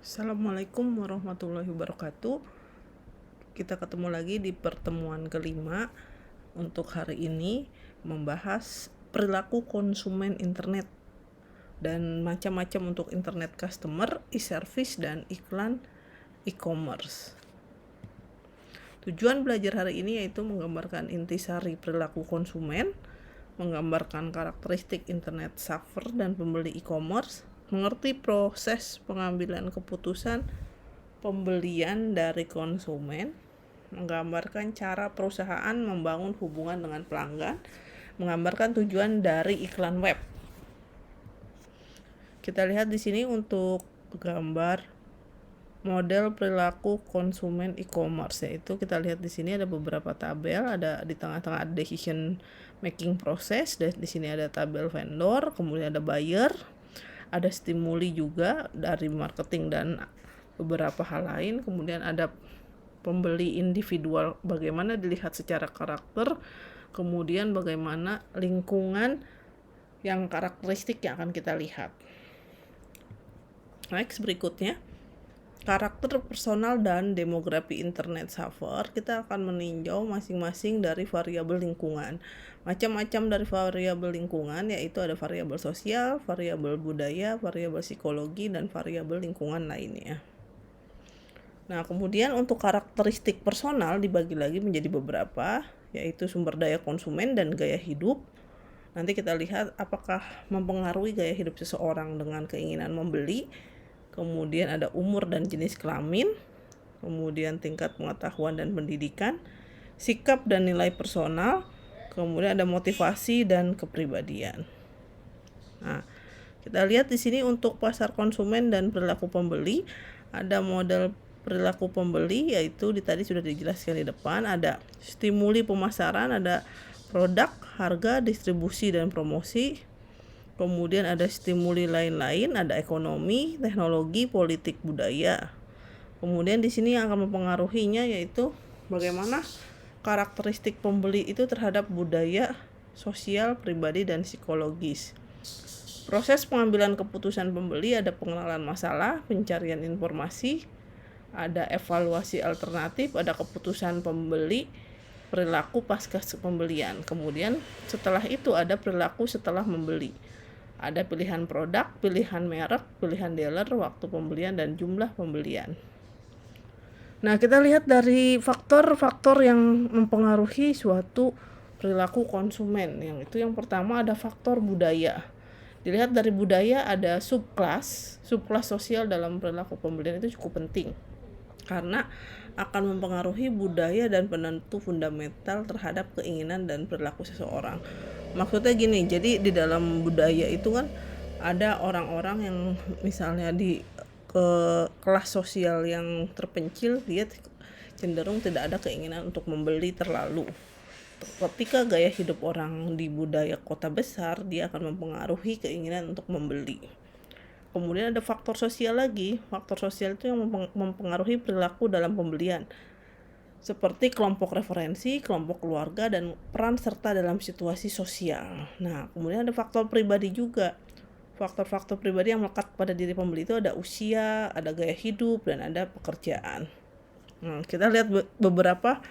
Assalamualaikum warahmatullahi wabarakatuh. Kita ketemu lagi di pertemuan kelima untuk hari ini membahas perilaku konsumen internet dan macam-macam untuk internet customer, e-service, dan iklan e-commerce. Tujuan belajar hari ini yaitu menggambarkan intisari perilaku konsumen, menggambarkan karakteristik internet server dan pembeli e-commerce, mengerti proses pengambilan keputusan pembelian dari konsumen, menggambarkan cara perusahaan membangun hubungan dengan pelanggan, menggambarkan tujuan dari iklan web. Kita lihat di sini untuk gambar model perilaku konsumen e-commerce, yaitu kita lihat di sini ada beberapa tabel, ada di tengah-tengah ada decision making process, dan di sini ada tabel vendor, kemudian ada buyer, ada stimuli juga dari marketing dan beberapa hal lain, kemudian ada pembeli individual, bagaimana dilihat secara karakter, kemudian bagaimana lingkungan yang karakteristik yang akan kita lihat. Next, berikutnya karakter personal dan demografi internet server. Kita akan meninjau masing-masing dari variabel lingkungan. Macam-macam dari variabel lingkungan, yaitu ada variabel sosial, variabel budaya, variabel psikologi, dan variabel lingkungan lainnya. Nah, kemudian untuk karakteristik personal dibagi lagi menjadi beberapa, yaitu sumber daya konsumen dan gaya hidup. Nanti kita lihat apakah mempengaruhi gaya hidup seseorang dengan keinginan membeli. Kemudian ada umur dan jenis kelamin, kemudian tingkat pengetahuan dan pendidikan, sikap dan nilai personal, kemudian ada motivasi dan kepribadian. Nah, kita lihat di sini untuk pasar konsumen dan perilaku pembeli, ada model perilaku pembeli, yaitu tadi sudah dijelaskan di depan, ada stimuli pemasaran, ada produk, harga, distribusi, dan promosi. Kemudian ada stimuli lain-lain, ada ekonomi, teknologi, politik, budaya. Kemudian di sini yang akan mempengaruhinya yaitu bagaimana karakteristik pembeli itu terhadap budaya, sosial, pribadi, dan psikologis. Proses pengambilan keputusan pembeli ada pengenalan masalah, pencarian informasi, ada evaluasi alternatif, ada keputusan pembeli, perilaku pasca pembelian. Kemudian setelah itu ada perilaku setelah membeli. Ada pilihan produk, pilihan merek, pilihan dealer, waktu pembelian, dan jumlah pembelian. Nah, kita lihat dari faktor-faktor yang mempengaruhi suatu perilaku konsumen. Yang pertama ada faktor budaya. Dilihat dari budaya ada subkelas sosial dalam perilaku pembelian itu cukup penting, karena akan mempengaruhi budaya dan penentu fundamental terhadap keinginan dan perilaku seseorang. Maksudnya gini, jadi di dalam budaya itu kan ada orang-orang yang misalnya di kelas sosial yang terpencil, dia cenderung tidak ada keinginan untuk membeli terlalu. Ketika gaya hidup orang di budaya kota besar, dia akan mempengaruhi keinginan untuk membeli. Kemudian ada faktor sosial lagi. Faktor sosial itu yang mempengaruhi perilaku dalam pembelian, seperti kelompok referensi, kelompok keluarga, dan peran serta dalam situasi sosial. Nah, kemudian ada faktor pribadi juga. Faktor-faktor pribadi yang melekat pada diri pembeli itu ada usia, ada gaya hidup, dan ada pekerjaan. Nah, kita lihat beberapa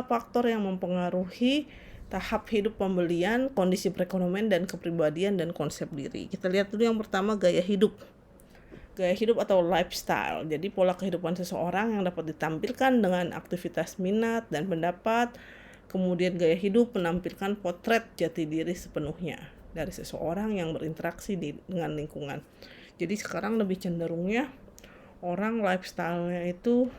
faktor yang mempengaruhi tahap hidup pembelian, kondisi perekonomian, dan kepribadian, dan konsep diri. Kita lihat dulu yang pertama, gaya hidup. Gaya hidup atau lifestyle, jadi pola kehidupan seseorang yang dapat ditampilkan dengan aktivitas minat dan pendapat. Kemudian gaya hidup menampilkan potret jati diri sepenuhnya dari seseorang yang berinteraksi dengan lingkungan. Jadi sekarang lebih cenderungnya orang lifestyle-nya itu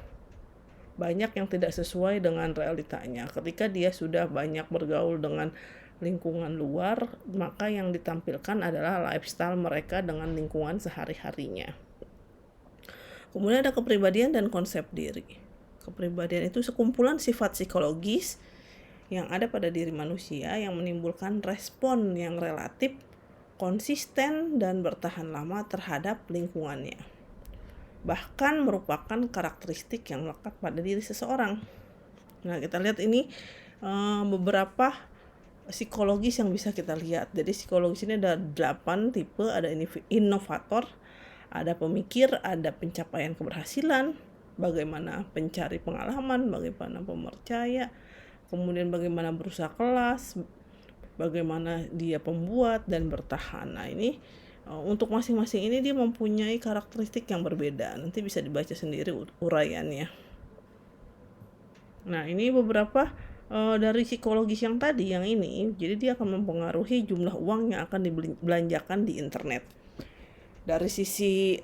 banyak yang tidak sesuai dengan realitanya. Ketika dia sudah banyak bergaul dengan lingkungan luar, maka yang ditampilkan adalah lifestyle mereka dengan lingkungan sehari-harinya. Kemudian ada kepribadian dan konsep diri. Kepribadian itu sekumpulan sifat psikologis yang ada pada diri manusia yang menimbulkan respon yang relatif, konsisten, dan bertahan lama terhadap lingkungannya. Bahkan merupakan karakteristik yang melekat pada diri seseorang. Nah, kita lihat ini beberapa psikologis yang bisa kita lihat. Jadi psikologis ini ada 8 tipe, ada inovator, Ada pemikir, ada pencapaian keberhasilan, bagaimana pencari pengalaman, bagaimana pemercaya, kemudian bagaimana berusaha kelas, bagaimana dia pembuat dan bertahan. Nah ini untuk masing-masing ini dia mempunyai karakteristik yang berbeda. Nanti bisa dibaca sendiri uraiannya. Nah ini beberapa dari psikologis yang tadi, yang ini, jadi dia akan mempengaruhi jumlah uang yang akan dibelanjakan di internet. Dari sisi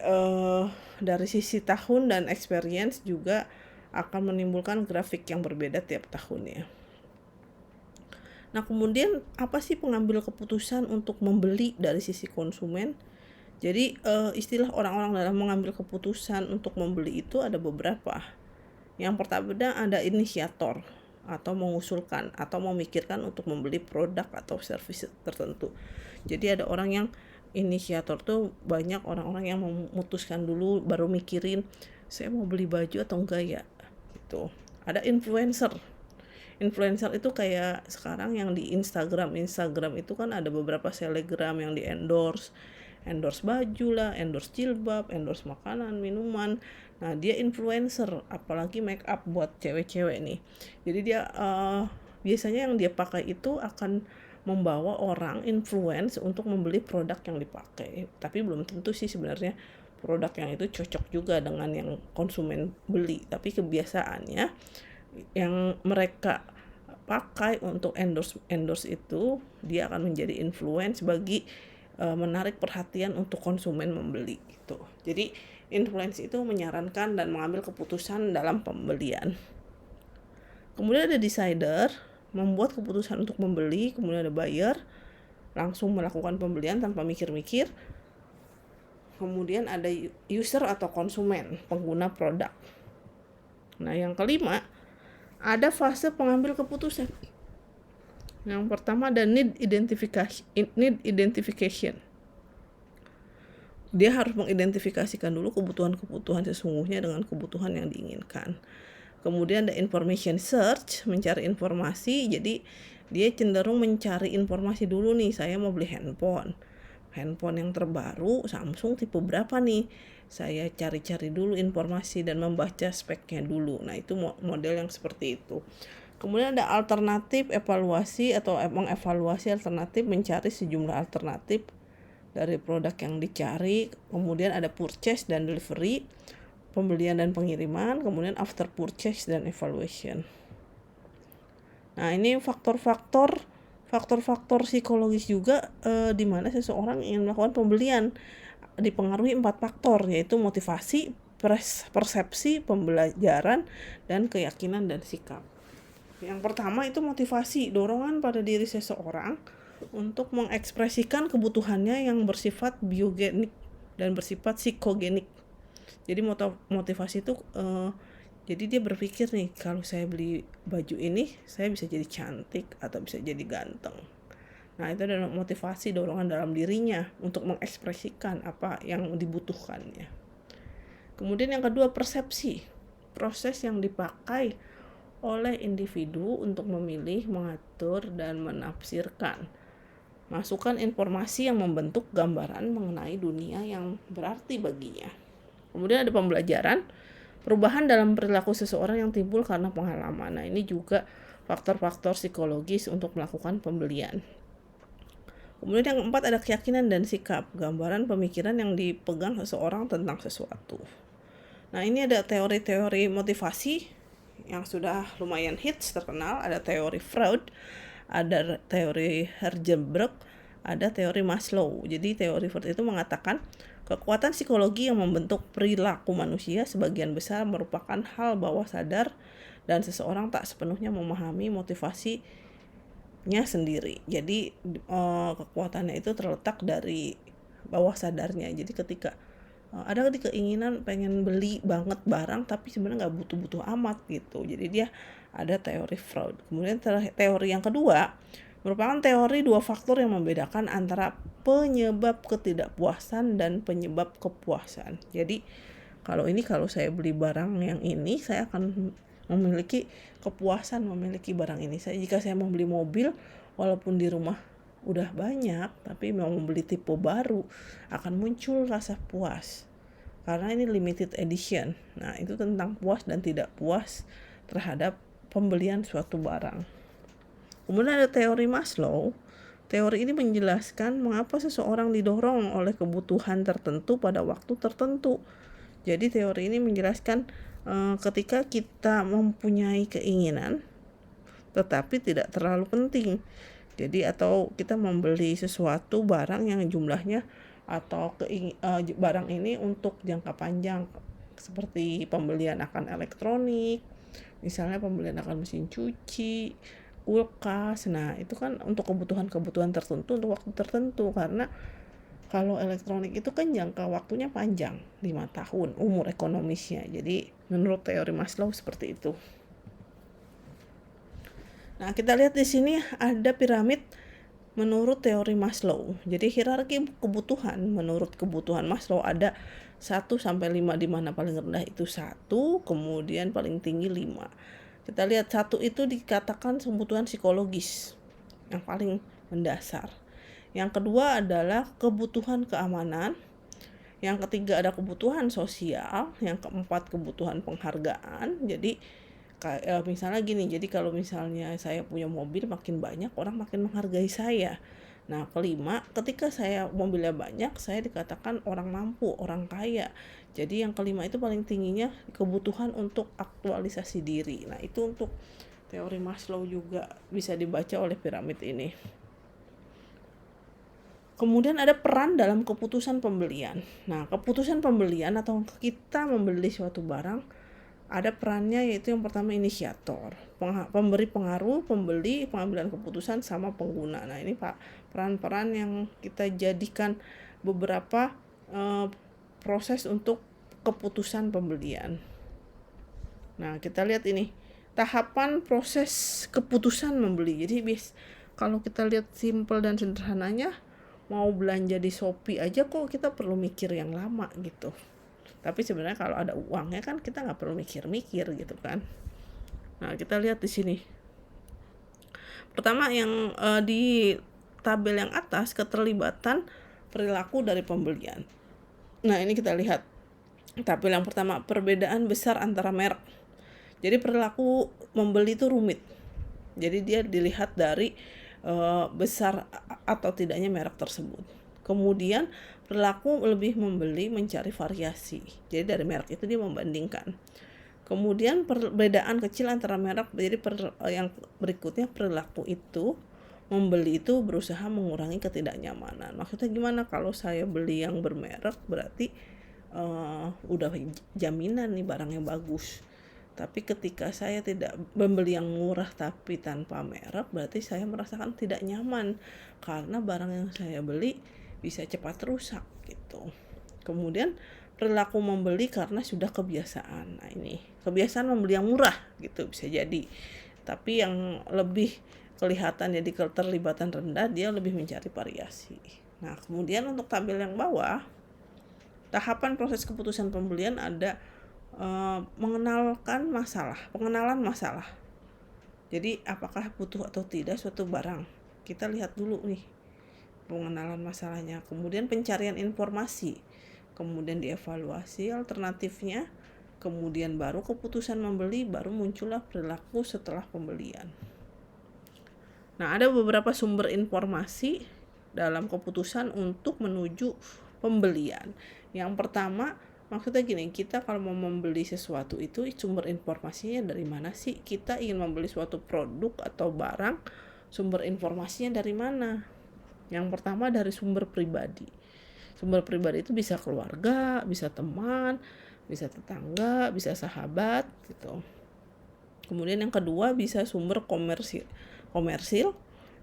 tahun dan experience juga akan menimbulkan grafik yang berbeda tiap tahunnya. Nah kemudian apa sih pengambil keputusan untuk membeli dari sisi konsumen? Jadi istilah orang-orang dalam mengambil keputusan untuk membeli itu ada beberapa. Yang pertama ada inisiator, atau mengusulkan atau memikirkan untuk membeli produk atau service tertentu. Jadi ada orang yang inisiator tuh, banyak orang-orang yang memutuskan dulu baru mikirin saya mau beli baju atau enggak ya gitu. Ada influencer itu kayak sekarang yang di Instagram itu kan ada beberapa selebgram yang di endorse baju lah, endorse jilbab, endorse makanan, minuman. Nah dia influencer, apalagi make up buat cewek-cewek nih. Jadi dia biasanya yang dia pakai itu akan membawa orang influence untuk membeli produk yang dipakai. Tapi belum tentu sih sebenarnya produk yang itu cocok juga dengan yang konsumen beli. Tapi kebiasaannya yang mereka pakai untuk endorse itu, dia akan menjadi influence bagi menarik perhatian untuk konsumen membeli gitu. Jadi influence itu menyarankan dan mengambil keputusan dalam pembelian. Kemudian ada decider, membuat keputusan untuk membeli. Kemudian ada buyer, langsung melakukan pembelian tanpa mikir-mikir. Kemudian ada user atau konsumen, pengguna produk. Nah yang kelima, ada fase pengambil keputusan. Yang pertama ada need identification. Dia harus mengidentifikasikan dulu kebutuhan sesungguhnya dengan kebutuhan yang diinginkan. Kemudian ada information search, mencari informasi. Jadi dia cenderung mencari informasi dulu nih, saya mau beli handphone yang terbaru Samsung tipe berapa nih, saya cari-cari dulu informasi dan membaca speknya dulu. Nah itu model yang seperti itu. Kemudian ada alternatif evaluasi atau mengevaluasi alternatif, mencari sejumlah alternatif dari produk yang dicari. Kemudian ada purchase dan delivery, pembelian dan pengiriman. Kemudian after purchase dan evaluation. Nah ini faktor-faktor psikologis juga di mana seseorang ingin melakukan pembelian dipengaruhi 4 faktor, yaitu motivasi, persepsi, pembelajaran, dan keyakinan dan sikap. Yang pertama itu motivasi, dorongan pada diri seseorang untuk mengekspresikan kebutuhannya yang bersifat biogenik dan bersifat psikogenik. Jadi motivasi itu jadi dia berpikir nih, kalau saya beli baju ini saya bisa jadi cantik atau bisa jadi ganteng. Nah itu adalah motivasi, dorongan dalam dirinya untuk mengekspresikan apa yang dibutuhkannya. Kemudian yang kedua, persepsi, proses yang dipakai oleh individu untuk memilih, mengatur, dan menafsirkan. Masukkan informasi yang membentuk gambaran mengenai dunia yang berarti baginya. Kemudian ada pembelajaran, perubahan dalam perilaku seseorang yang timbul karena pengalaman. Nah ini juga faktor-faktor psikologis untuk melakukan pembelian. Kemudian yang keempat ada keyakinan dan sikap, gambaran pemikiran yang dipegang seseorang tentang sesuatu. Nah ini ada teori-teori motivasi yang sudah lumayan hits, terkenal. Ada teori Freud, ada teori Herzenberg, ada teori Maslow. Jadi teori Freud itu mengatakan kekuatan psikologi yang membentuk perilaku manusia sebagian besar merupakan hal bawah sadar dan seseorang tak sepenuhnya memahami motivasinya sendiri. Jadi kekuatannya itu terletak dari bawah sadarnya. Jadi ketika ada keinginan pengen beli banget barang tapi sebenarnya nggak butuh-butuh amat gitu. Jadi dia ada teori Freud. Kemudian teori yang kedua merupakan teori 2 faktor yang membedakan antara penyebab ketidakpuasan dan penyebab kepuasan. Jadi kalau saya beli barang yang ini, saya akan memiliki kepuasan memiliki barang ini. Jika saya mau beli mobil, walaupun di rumah udah banyak, tapi mau membeli tipe baru, akan muncul rasa puas. karena ini limited edition. Nah, itu tentang puas dan tidak puas terhadap pembelian suatu barang. Kemudian ada teori Maslow. Teori ini menjelaskan mengapa seseorang didorong oleh kebutuhan tertentu pada waktu tertentu. Jadi teori ini menjelaskan ketika kita mempunyai keinginan tetapi tidak terlalu penting. Jadi atau kita membeli sesuatu barang yang jumlahnya atau barang ini untuk jangka panjang, seperti pembelian akan elektronik, misalnya pembelian akan mesin cuci, kulkas. Nah, itu kan untuk kebutuhan-kebutuhan tertentu untuk waktu tertentu, karena kalau elektronik itu kan jangka waktunya panjang, 5 tahun umur ekonomisnya. Jadi menurut teori Maslow seperti itu. Nah, kita lihat di sini ada piramid menurut teori Maslow. Jadi hierarki kebutuhan menurut kebutuhan Maslow ada 1 sampai 5, di mana paling rendah itu 1, kemudian paling tinggi 5. Kita lihat 1 itu dikatakan kebutuhan psikologis yang paling mendasar. Yang kedua adalah kebutuhan keamanan. Yang ketiga ada kebutuhan sosial. Yang keempat kebutuhan penghargaan. Jadi misalnya gini, jadi kalau misalnya saya punya mobil makin banyak, orang makin menghargai saya. Nah, kelima, ketika saya mobilnya banyak, saya dikatakan orang mampu, orang kaya. Jadi yang kelima itu paling tingginya kebutuhan untuk aktualisasi diri. Nah, itu untuk teori Maslow juga bisa dibaca oleh piramid ini. Kemudian ada peran dalam keputusan pembelian. Nah, keputusan pembelian atau kita membeli suatu barang ada perannya, yaitu yang pertama inisiator, pemberi pengaruh, pembeli, pengambilan keputusan, sama pengguna. Nah, ini peran-peran yang kita jadikan beberapa proses untuk keputusan pembelian. Nah, kita lihat ini tahapan proses keputusan membeli. Jadi kalau kita lihat simpel dan sederhananya, mau belanja di Shopee aja kok kita perlu mikir yang lama gitu. Tapi sebenarnya kalau ada uangnya kan kita nggak perlu mikir-mikir gitu kan. Nah, kita lihat di sini. Pertama yang di tabel yang atas, keterlibatan perilaku dari pembelian. Nah, ini kita lihat tabel yang pertama, perbedaan besar antara merek. Jadi perilaku membeli itu rumit. Jadi dia dilihat dari besar atau tidaknya merek tersebut. Kemudian perilaku lebih membeli mencari variasi. Jadi dari merek itu dia membandingkan. Kemudian perbedaan kecil antara merek. Jadi yang berikutnya, perilaku itu membeli itu berusaha mengurangi ketidaknyamanan. Maksudnya gimana? Kalau saya beli yang bermerek berarti udah jaminan nih barangnya bagus. Tapi ketika saya tidak membeli yang murah tapi tanpa merek, berarti saya merasakan tidak nyaman karena barang yang saya beli bisa cepat rusak gitu. Kemudian perilaku membeli karena sudah kebiasaan. Nah, ini kebiasaan membeli yang murah gitu bisa jadi. Tapi yang lebih kelihatan jadi keterlibatan rendah, dia lebih mencari variasi. Nah, kemudian untuk tabel yang bawah, tahapan proses keputusan pembelian ada pengenalan masalah. Jadi apakah butuh atau tidak suatu barang? Kita lihat dulu nih pengenalan masalahnya, kemudian pencarian informasi, kemudian dievaluasi alternatifnya, kemudian baru keputusan membeli, baru muncullah perilaku setelah pembelian. Nah, ada beberapa sumber informasi dalam keputusan untuk menuju pembelian. Yang pertama, maksudnya gini, kita kalau mau membeli sesuatu itu sumber informasinya dari mana sih? Kita ingin membeli suatu produk atau barang, sumber informasinya dari mana? Yang pertama dari sumber pribadi. Sumber pribadi itu bisa keluarga, bisa teman, bisa tetangga, bisa sahabat gitu. Kemudian yang kedua bisa sumber komersil,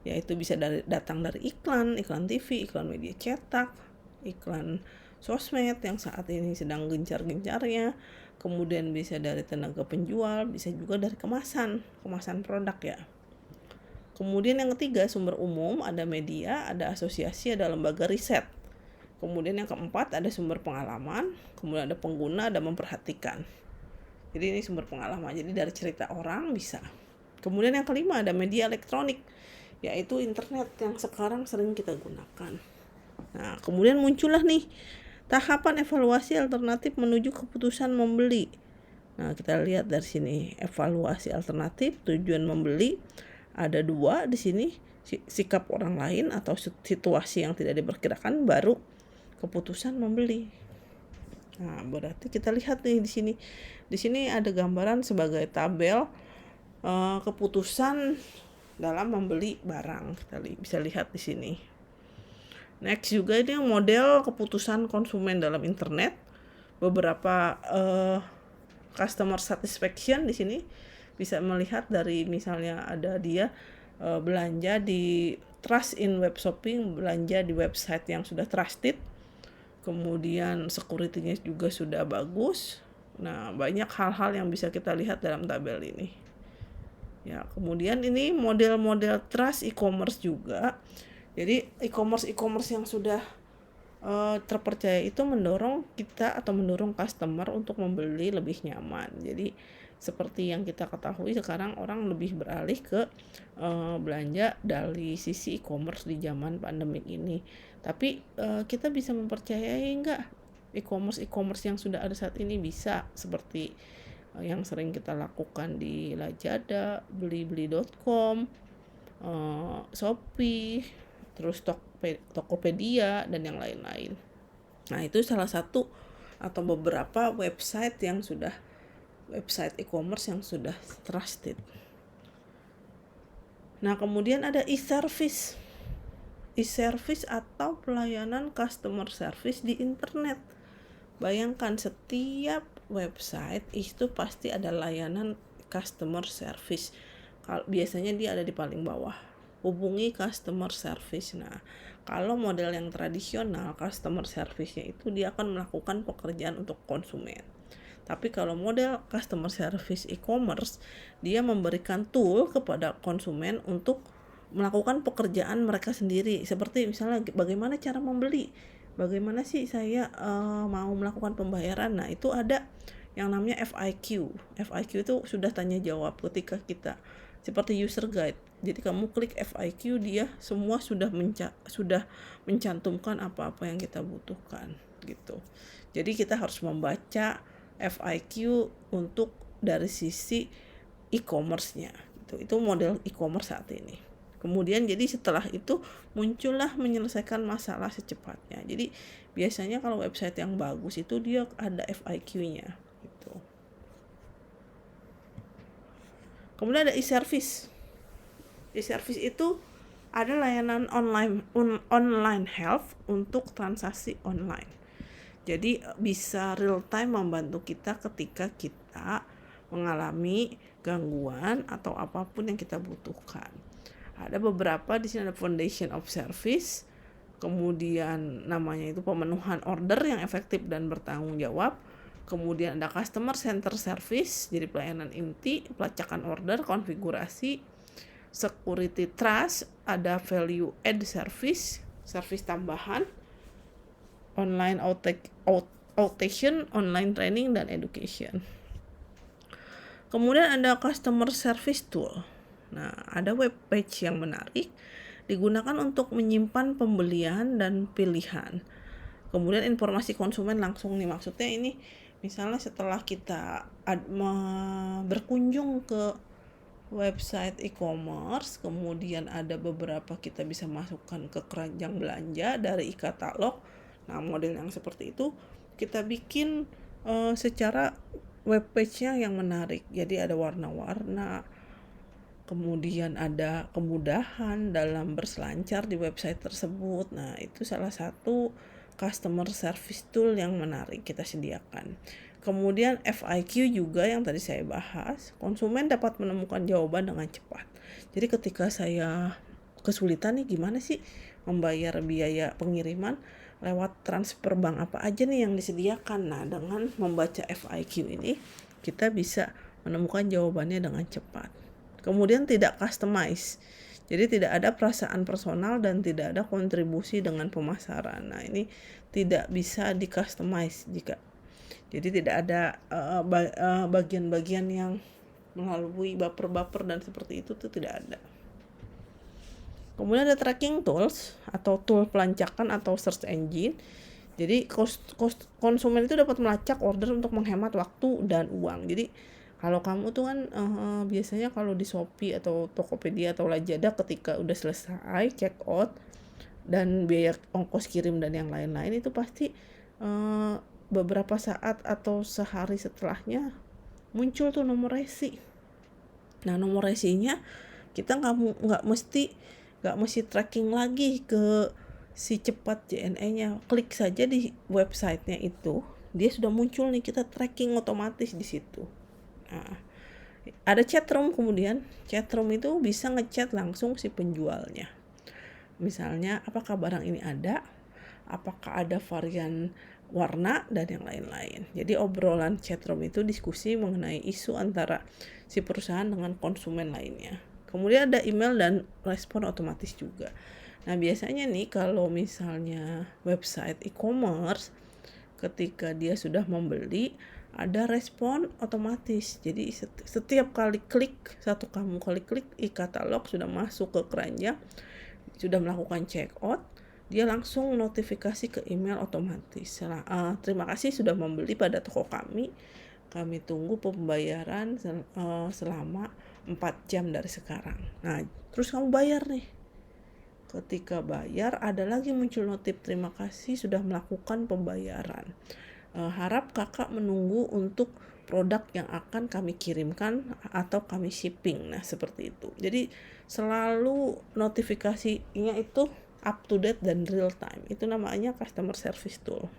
yaitu bisa datang dari iklan TV, iklan media cetak, iklan sosmed yang saat ini sedang gencar-gencarnya. Kemudian bisa dari tenaga penjual, bisa juga dari kemasan produk ya. Kemudian yang ketiga sumber umum, ada media, ada asosiasi, ada lembaga riset. Kemudian yang keempat ada sumber pengalaman, kemudian ada pengguna, ada memperhatikan. Jadi ini sumber pengalaman, jadi dari cerita orang bisa. Kemudian yang kelima ada media elektronik, yaitu internet yang sekarang sering kita gunakan. Nah, kemudian muncullah nih Tahapan evaluasi alternatif menuju keputusan membeli. Nah, kita lihat dari sini evaluasi alternatif tujuan membeli ada 2 di sini, sikap orang lain atau situasi yang tidak diperkirakan, baru keputusan membeli. Nah, berarti kita lihat nih di sini. Di sini ada gambaran sebagai tabel keputusan dalam membeli barang. Kita bisa lihat di sini. Next juga ini model keputusan konsumen dalam internet. Beberapa customer satisfaction di sini bisa melihat dari misalnya ada dia belanja di trust in web shopping, belanja di website yang sudah trusted. Kemudian security-nya juga sudah bagus. Nah, banyak hal-hal yang bisa kita lihat dalam tabel ini. Ya, kemudian ini model-model trust e-commerce juga. Jadi e-commerce yang sudah terpercaya itu mendorong kita atau mendorong customer untuk membeli lebih nyaman. Jadi seperti yang kita ketahui sekarang orang lebih beralih ke belanja dari sisi e-commerce di zaman pandemik ini. Tapi kita bisa mempercayai enggak e-commerce yang sudah ada saat ini? Bisa, seperti yang sering kita lakukan di Lazada, blibli.com, Shopee, terus Tokopedia dan yang lain-lain. Nah, itu salah satu atau beberapa website e-commerce yang sudah trusted. Nah, kemudian ada e-service atau pelayanan customer service di internet. Bayangkan setiap website itu pasti ada layanan customer service. Biasanya dia ada di paling bawah. Hubungi customer service. Nah, kalau model yang tradisional, customer service-nya itu dia akan melakukan pekerjaan untuk konsumen. Tapi kalau model customer service e-commerce, dia memberikan tool kepada konsumen untuk melakukan pekerjaan mereka sendiri. Seperti misalnya bagaimana cara membeli, bagaimana sih saya mau melakukan pembayaran. Nah, itu ada yang namanya FIQ. FIQ itu sudah tanya jawab ketika kita seperti user guide. Jadi kamu klik FIQ, dia semua sudah mencantumkan apa-apa yang kita butuhkan gitu. Jadi kita harus membaca FIQ untuk dari sisi e-commerce-nya gitu. Itu model e-commerce saat ini. Kemudian jadi setelah itu muncullah menyelesaikan masalah secepatnya. Jadi biasanya kalau website yang bagus itu dia ada FIQ-nya gitu. Kemudian ada e-service. E-service itu ada layanan online health untuk transaksi online. Jadi bisa real time membantu kita ketika kita mengalami gangguan atau apapun yang kita butuhkan. Ada beberapa di sini, ada foundation of service, kemudian namanya itu pemenuhan order yang efektif dan bertanggung jawab. Kemudian ada customer center service, jadi pelayanan inti, pelacakan order, konfigurasi, security trust, ada value add service tambahan, online outation, online training dan education. Kemudian ada customer service tool. Nah, ada web page yang menarik digunakan untuk menyimpan pembelian dan pilihan. Kemudian informasi konsumen langsung nih, maksudnya ini misalnya setelah kita berkunjung ke website e-commerce, kemudian ada beberapa kita bisa masukkan ke keranjang belanja dari e-katalog. Nah, model yang seperti itu kita bikin secara web page-nya yang menarik. Jadi ada warna-warna, kemudian ada kemudahan dalam berselancar di website tersebut. Nah, itu salah satu customer service tool yang menarik kita sediakan. Kemudian FIQ juga yang tadi saya bahas, konsumen dapat menemukan jawaban dengan cepat. Jadi ketika saya kesulitan nih, gimana sih membayar biaya pengiriman, lewat transfer bank apa aja nih yang disediakan. Nah, dengan membaca FIQ ini kita bisa menemukan jawabannya dengan cepat. Kemudian tidak customize, jadi tidak ada perasaan personal dan tidak ada kontribusi dengan pemasaran. Nah, ini tidak bisa di customize jadi tidak ada bagian-bagian yang melalui baper-baper dan seperti itu tuh tidak ada. Kemudian ada tracking tools atau tool pelancakan atau search engine. Jadi konsumen itu dapat melacak order untuk menghemat waktu dan uang. Jadi kalau kamu tuh kan biasanya kalau di Shopee atau Tokopedia atau Lazada ketika udah selesai check out dan biaya ongkos kirim dan yang lain-lain itu pasti beberapa saat atau sehari setelahnya muncul tuh nomor resi. Nah, nomor resinya kita nggak mesti tracking lagi ke si cepat JNE-nya. Klik saja di websitenya itu, dia sudah muncul nih, kita tracking otomatis di situ. Nah, ada chatroom, kemudian chatroom itu bisa ngechat langsung si penjualnya. Misalnya, apakah barang ini ada? Apakah ada varian warna dan yang lain-lain. Jadi obrolan chatroom itu diskusi mengenai isu antara si perusahaan dengan konsumen lainnya. Kemudian ada email dan respon otomatis juga. Nah, biasanya nih kalau misalnya website e-commerce ketika dia sudah membeli ada respon otomatis. Jadi setiap kali kamu klik e-katalog sudah masuk ke keranjang, sudah melakukan check out, dia langsung notifikasi ke email otomatis. Terima kasih sudah membeli pada toko kami. Kami tunggu pembayaran selama 4 jam dari sekarang. Nah, terus kamu bayar nih. Ketika bayar, ada lagi muncul notif terima kasih sudah melakukan pembayaran. Harap kakak menunggu untuk produk yang akan kami kirimkan atau kami shipping. Nah, seperti itu. Jadi selalu notifikasinya itu up to date dan real time. Itu namanya customer service tool.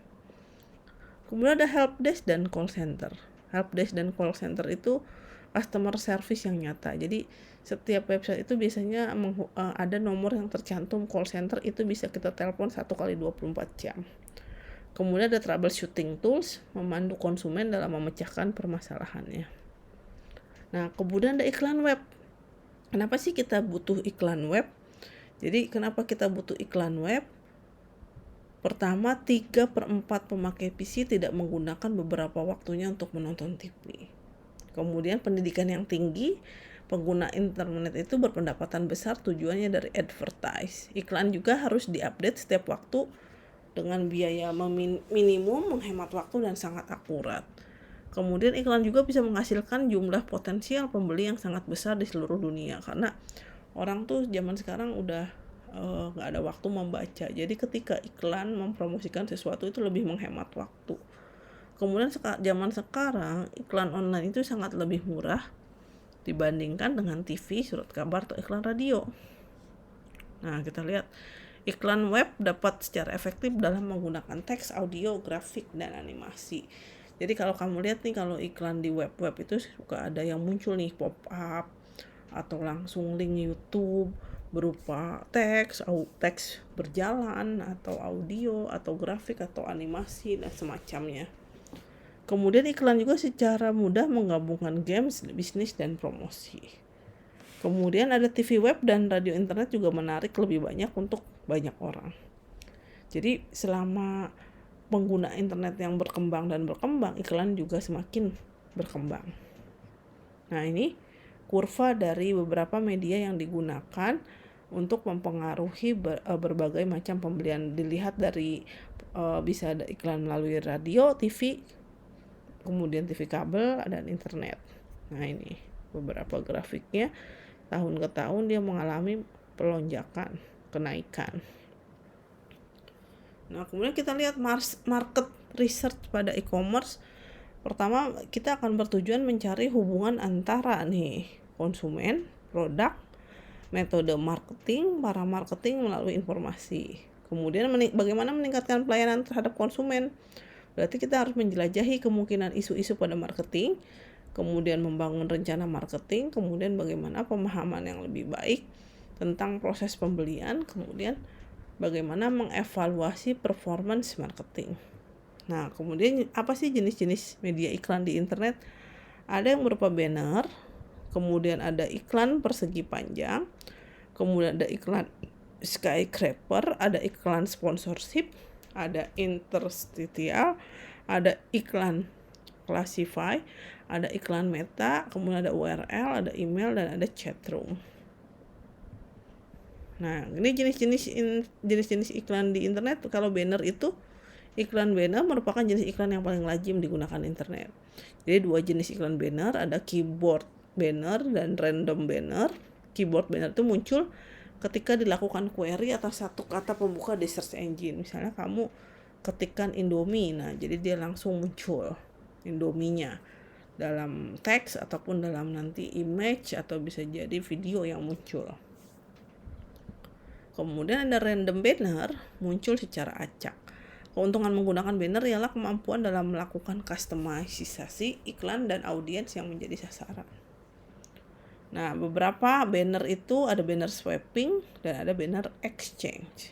Kemudian ada help desk dan call center. Help desk dan call center itu customer service yang nyata. Jadi setiap website itu biasanya ada nomor yang tercantum call center, itu bisa kita telepon 1 kali 24 jam. Kemudian ada troubleshooting tools, memandu konsumen dalam memecahkan permasalahannya. Nah, kemudian ada iklan web. Kenapa sih kita butuh iklan web? Jadi kenapa kita butuh iklan web? Pertama, 3/4 pemakai PC tidak menggunakan beberapa waktunya untuk menonton TV. Kemudian pendidikan yang tinggi, pengguna internet itu berpendapatan besar tujuannya dari advertise. Iklan juga harus diupdate setiap waktu dengan biaya minimum, menghemat waktu dan sangat akurat. Kemudian iklan juga bisa menghasilkan jumlah potensial pembeli yang sangat besar di seluruh dunia, karena orang tuh zaman sekarang udah gak ada waktu membaca. Jadi ketika iklan mempromosikan sesuatu itu lebih menghemat waktu. Kemudian zaman sekarang iklan online itu sangat lebih murah dibandingkan dengan TV, surat kabar, atau iklan radio. Nah, kita lihat iklan web dapat secara efektif dalam menggunakan teks, audio, grafik, dan animasi. Jadi kalau kamu lihat nih, kalau iklan di web itu suka ada yang muncul nih pop up atau langsung link YouTube berupa teks berjalan atau audio atau grafik atau animasi dan semacamnya. Kemudian iklan juga secara mudah menggabungkan games, bisnis, dan promosi. Kemudian ada TV web dan radio internet juga menarik lebih banyak untuk banyak orang. Jadi selama pengguna internet yang berkembang, iklan juga semakin berkembang. Nah, ini kurva dari beberapa media yang digunakan untuk mempengaruhi berbagai macam pembelian. Dilihat dari bisa ada iklan melalui radio, TV, kemudian TV kabel, dan internet. Nah, ini beberapa grafiknya. Tahun ke tahun dia mengalami pelonjakan, kenaikan. Nah, kemudian kita lihat market research pada e-commerce. Pertama, kita akan bertujuan mencari hubungan antara nih konsumen, produk, metode marketing, para marketing melalui informasi. Kemudian bagaimana meningkatkan pelayanan terhadap konsumen. Berarti kita harus menjelajahi kemungkinan isu-isu pada marketing, kemudian membangun rencana marketing, kemudian bagaimana pemahaman yang lebih baik tentang proses pembelian, kemudian bagaimana mengevaluasi performance marketing. Nah, kemudian apa sih jenis-jenis media iklan di internet? Ada yang berupa banner, kemudian ada iklan persegi panjang, kemudian ada iklan skyscraper, ada iklan sponsorship, ada interstitial, ada iklan classify, ada iklan meta, kemudian ada URL, ada email, dan ada chatroom. Nah, ini jenis-jenis iklan di internet. Kalau banner itu Iklan banner merupakan jenis iklan yang paling lazim digunakan internet. Jadi dua jenis iklan banner, ada keyboard banner dan random banner. Keyboard banner itu muncul ketika dilakukan query atas satu kata pembuka di search engine. Misalnya kamu ketikkan Indomie, nah jadi dia langsung muncul Indominya dalam teks ataupun dalam nanti image atau bisa jadi video yang muncul. Kemudian ada random banner muncul secara acak. Keuntungan menggunakan banner ialah kemampuan dalam melakukan customisasi iklan dan audiens yang menjadi sasaran. Nah, beberapa banner itu ada banner swapping dan ada banner exchange.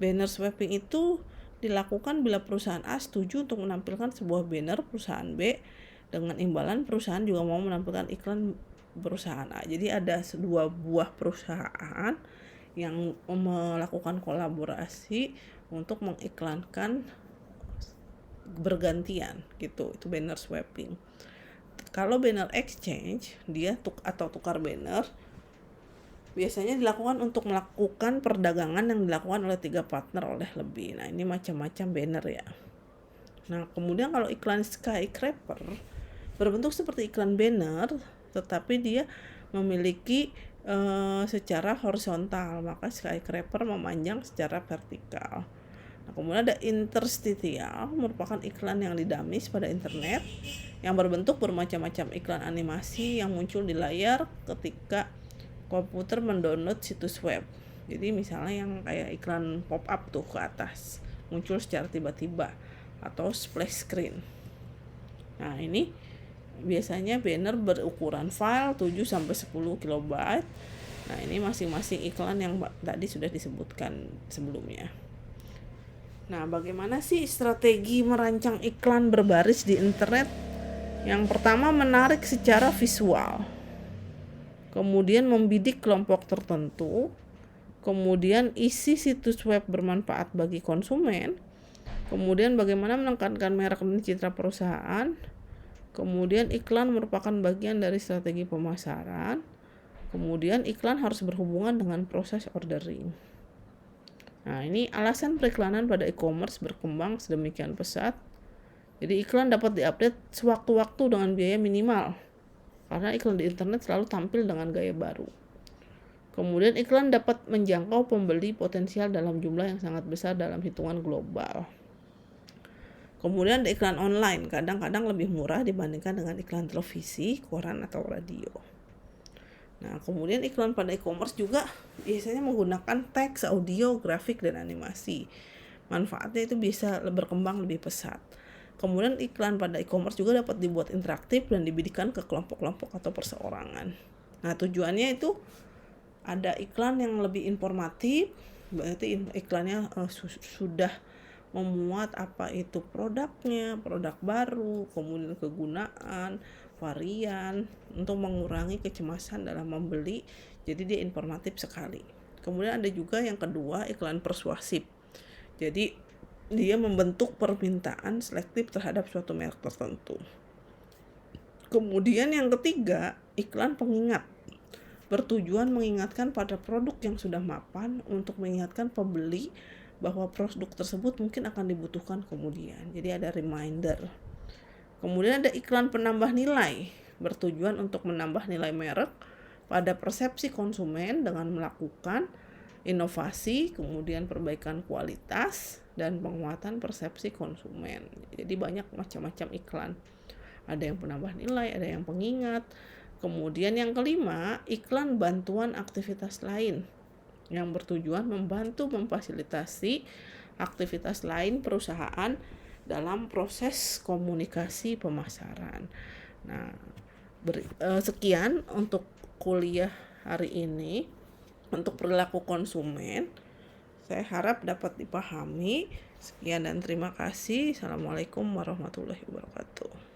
Banner swapping itu dilakukan bila perusahaan A setuju untuk menampilkan sebuah banner perusahaan B dengan imbalan perusahaan juga mau menampilkan iklan perusahaan A. Jadi ada dua buah perusahaan yang melakukan kolaborasi untuk mengiklankan bergantian gitu. Itu banner swapping. Kalau banner exchange, dia tukar banner biasanya dilakukan untuk melakukan perdagangan yang dilakukan oleh 3 partner oleh lebih. Nah, ini macam-macam banner ya. Nah, kemudian kalau iklan skyscraper berbentuk seperti iklan banner, tetapi dia memiliki secara horizontal, maka skyscraper memanjang secara vertikal. Nah, kemudian ada interstitial, merupakan iklan yang didamis pada internet yang berbentuk bermacam-macam iklan animasi yang muncul di layar ketika komputer mendownload situs web. Jadi misalnya yang kayak iklan pop up tuh ke atas muncul secara tiba-tiba atau splash screen. Nah, ini biasanya banner berukuran file 7-10 KB. Nah, ini masing-masing iklan yang tadi sudah disebutkan sebelumnya. Nah, bagaimana sih strategi merancang iklan berbaris di internet? Yang pertama, menarik secara visual. Kemudian membidik kelompok tertentu. Kemudian isi situs web bermanfaat bagi konsumen. Kemudian bagaimana menekankan merek dan citra perusahaan. Kemudian iklan merupakan bagian dari strategi pemasaran. Kemudian iklan harus berhubungan dengan proses ordering. Nah, ini alasan periklanan pada e-commerce berkembang sedemikian pesat. Jadi iklan dapat diupdate sewaktu-waktu dengan biaya minimal. Karena iklan di internet selalu tampil dengan gaya baru. Kemudian iklan dapat menjangkau pembeli potensial dalam jumlah yang sangat besar dalam hitungan global. Kemudian ada iklan online, kadang-kadang lebih murah dibandingkan dengan iklan televisi, koran atau radio. Nah, kemudian iklan pada e-commerce juga biasanya menggunakan teks, audio, grafik, dan animasi. Manfaatnya itu bisa berkembang lebih pesat. Kemudian iklan pada e-commerce juga dapat dibuat interaktif dan dibidikan ke kelompok-kelompok atau perseorangan. Nah, tujuannya itu ada iklan yang lebih informatif, berarti iklannya sudah memuat apa itu produknya, produk baru, kemudian kegunaan, varian, untuk mengurangi kecemasan dalam membeli. Jadi dia informatif sekali. Kemudian ada juga yang kedua, iklan persuasif. Jadi dia membentuk permintaan selektif terhadap suatu merek tertentu. Kemudian yang ketiga, iklan pengingat. Bertujuan mengingatkan pada produk yang sudah mapan untuk mengingatkan pembeli bahwa produk tersebut mungkin akan dibutuhkan kemudian. Jadi ada reminder. Kemudian ada iklan penambah nilai. Bertujuan untuk menambah nilai merek pada persepsi konsumen dengan melakukan inovasi, kemudian perbaikan kualitas, dan penguatan persepsi konsumen. Jadi banyak macam-macam iklan. Ada yang penambah nilai, ada yang pengingat. Kemudian yang kelima, iklan bantuan aktivitas lain yang bertujuan membantu memfasilitasi aktivitas lain perusahaan dalam proses komunikasi pemasaran. Nah, sekian untuk kuliah hari ini untuk perilaku konsumen. Saya harap dapat dipahami. Sekian dan terima kasih. Assalamualaikum warahmatullahi wabarakatuh.